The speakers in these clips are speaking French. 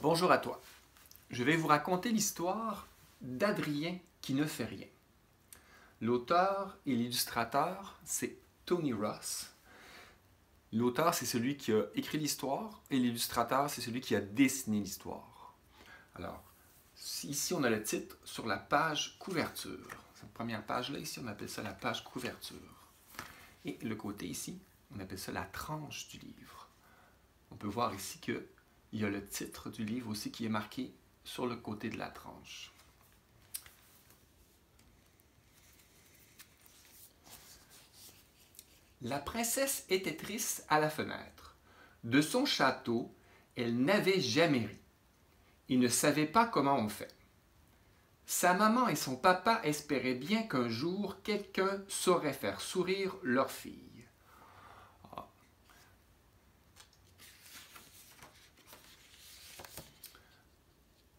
Bonjour à toi. Je vais vous raconter l'histoire d'Adrien qui ne fait rien. L'auteur et l'illustrateur, c'est Tony Ross. L'auteur, c'est celui qui a écrit l'histoire et l'illustrateur, c'est celui qui a dessiné l'histoire. Alors, ici, on a le titre sur la page couverture. Cette première page-là, ici, on appelle ça la page couverture. Et le côté ici, on appelle ça la tranche du livre. On peut voir ici qu'il y a le titre du livre aussi qui est marqué sur le côté de la tranche. La princesse était triste à la fenêtre. De son château, elle n'avait jamais ri. Il ne savait pas comment on fait. Sa maman et son papa espéraient bien qu'un jour, quelqu'un saurait faire sourire leur fille.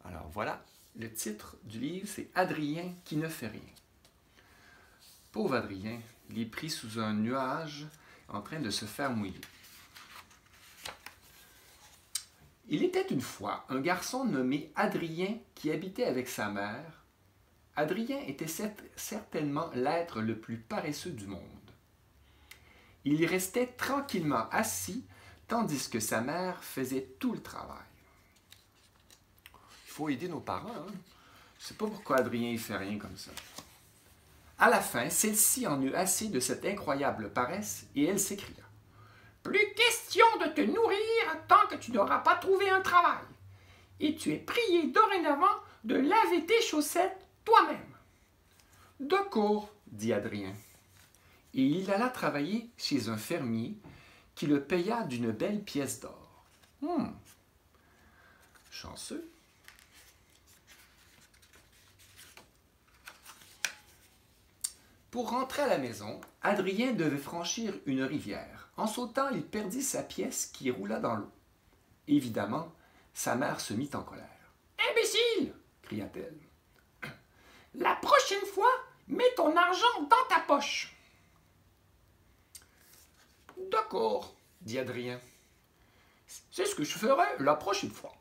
Alors voilà, le titre du livre, c'est Adrien qui ne fait rien. Pauvre Adrien, il est pris sous un nuage en train de se faire mouiller. Il était une fois un garçon nommé Adrien qui habitait avec sa mère. Adrien était certainement l'être le plus paresseux du monde. Il y restait tranquillement assis tandis que sa mère faisait tout le travail. Il faut aider nos parents, hein? Je ne sais pas pourquoi Adrien ne fait rien comme ça. À la fin, celle-ci en eut assez de cette incroyable paresse et elle s'écria. « Plus question de te nourrir tant que tu n'auras pas trouvé un travail. Et tu es prié dorénavant de laver tes chaussettes toi-même. »« D'accord, » dit Adrien. Et il alla travailler chez un fermier qui le paya d'une belle pièce d'or. Chanceux. Pour rentrer à la maison, Adrien devait franchir une rivière. En sautant, il perdit sa pièce qui roula dans l'eau. Évidemment, sa mère se mit en colère. « Imbécile !» cria-t-elle. « La prochaine fois, mets ton argent dans ta poche. »« D'accord, » dit Adrien. « C'est ce que je ferai la prochaine fois. »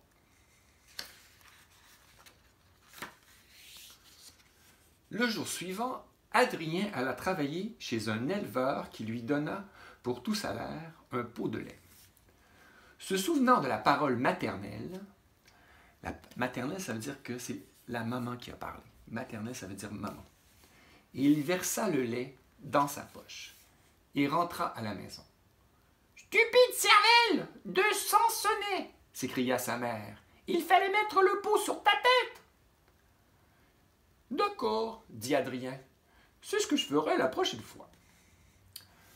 Le jour suivant, Adrien alla travailler chez un éleveur qui lui donna pour tout salaire un pot de lait. Se souvenant de la parole maternelle, maternelle ça veut dire que c'est la maman qui a parlé. Maternelle ça veut dire maman. Et il versa le lait dans sa poche et rentra à la maison. « Stupide cervelle, de Sansonnet !» s'écria sa mère. « Il fallait mettre le pot sur ta tête. »« D'accord, » dit Adrien. « C'est ce que je ferai la prochaine fois. »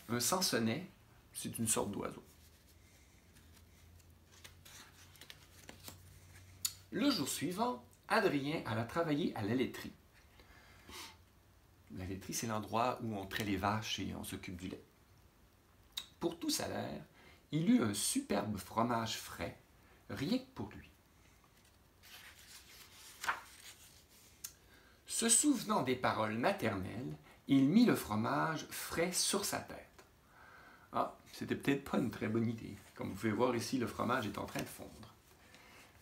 Un sansonnet, c'est une sorte d'oiseau. Le jour suivant, Adrien alla travailler à la laiterie. La laiterie, c'est l'endroit où on traite les vaches et on s'occupe du lait. Pour tout salaire, il eut un superbe fromage frais, rien que pour lui. Se souvenant des paroles maternelles, il mit le fromage frais sur sa tête. Ah, c'était peut-être pas une très bonne idée. Comme vous pouvez voir ici, le fromage est en train de fondre.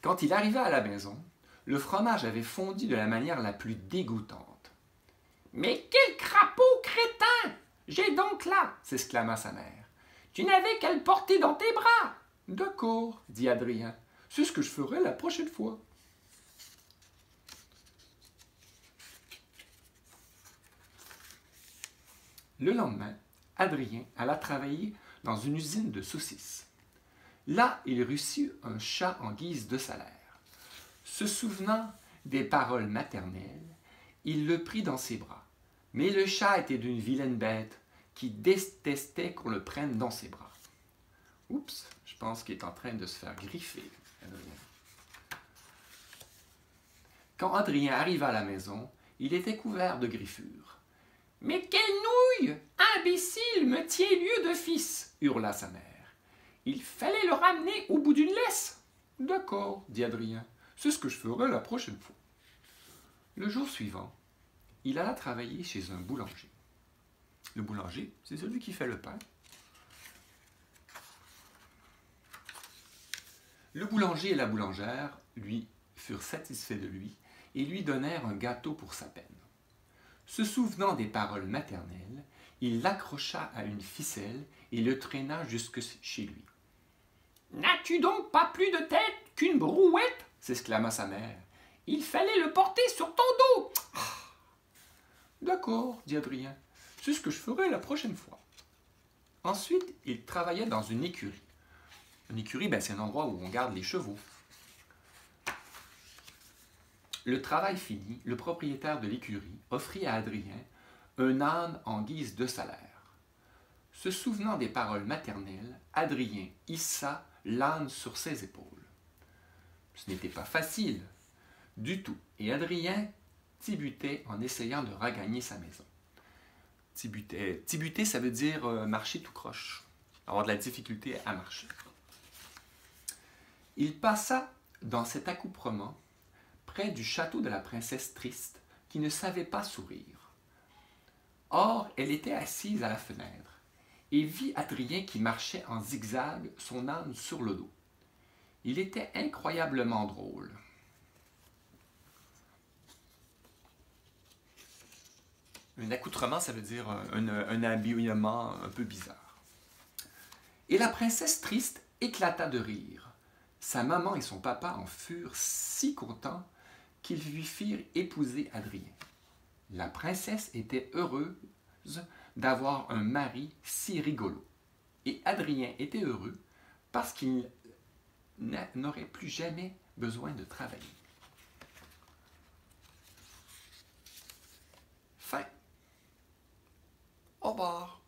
Quand il arriva à la maison, le fromage avait fondu de la manière la plus dégoûtante. « Mais quel crapaud crétin! J'ai donc là! » s'exclama sa mère. « Tu n'avais qu'à le porter dans tes bras. »« D'accord, » dit Adrien. « C'est ce que je ferai la prochaine fois. » Le lendemain, Adrien alla travailler dans une usine de saucisses. Là, il reçut un chat en guise de salaire. Se souvenant des paroles maternelles, il le prit dans ses bras. Mais le chat était d'une vilaine bête qui détestait qu'on le prenne dans ses bras. Oups, je pense qu'il est en train de se faire griffer, Adrien. Quand Adrien arriva à la maison, il était couvert de griffures. « Mais quelle nouille! Imbécile me tient lieu de fils !» hurla sa mère. « Il fallait le ramener au bout d'une laisse. »« D'accord, » dit Adrien. « C'est ce que je ferai la prochaine fois. » Le jour suivant, il alla travailler chez un boulanger. Le boulanger, c'est celui qui fait le pain. Le boulanger et la boulangère, lui, furent satisfaits de lui et lui donnèrent un gâteau pour sa peine. Se souvenant des paroles maternelles, il l'accrocha à une ficelle et le traîna jusque chez lui. « N'as-tu donc pas plus de tête qu'une brouette » s'exclama sa mère. « Il fallait le porter sur ton dos. »« D'accord, dit Adrien, c'est ce que je ferai la prochaine fois. » Ensuite, il travailla dans une écurie. Une écurie, c'est un endroit où on garde les chevaux. Le travail fini, le propriétaire de l'écurie offrit à Adrien un âne en guise de salaire. Se souvenant des paroles maternelles, Adrien hissa l'âne sur ses épaules. Ce n'était pas facile du tout, et Adrien tibutait en essayant de regagner sa maison. Tibuter, ça veut dire marcher tout croche, avoir de la difficulté à marcher. Il passa dans cet accouprement près du château de la princesse triste qui ne savait pas sourire. Or, elle était assise à la fenêtre et vit Adrien qui marchait en zigzag, son âne sur le dos. Il était incroyablement drôle. Un accoutrement, ça veut dire un habillement un peu bizarre. Et la princesse triste éclata de rire. Sa maman et son papa en furent si contents qu'ils lui firent épouser Adrien. La princesse était heureuse d'avoir un mari si rigolo. Et Adrien était heureux parce qu'il n'aurait plus jamais besoin de travailler. Fin. Au revoir.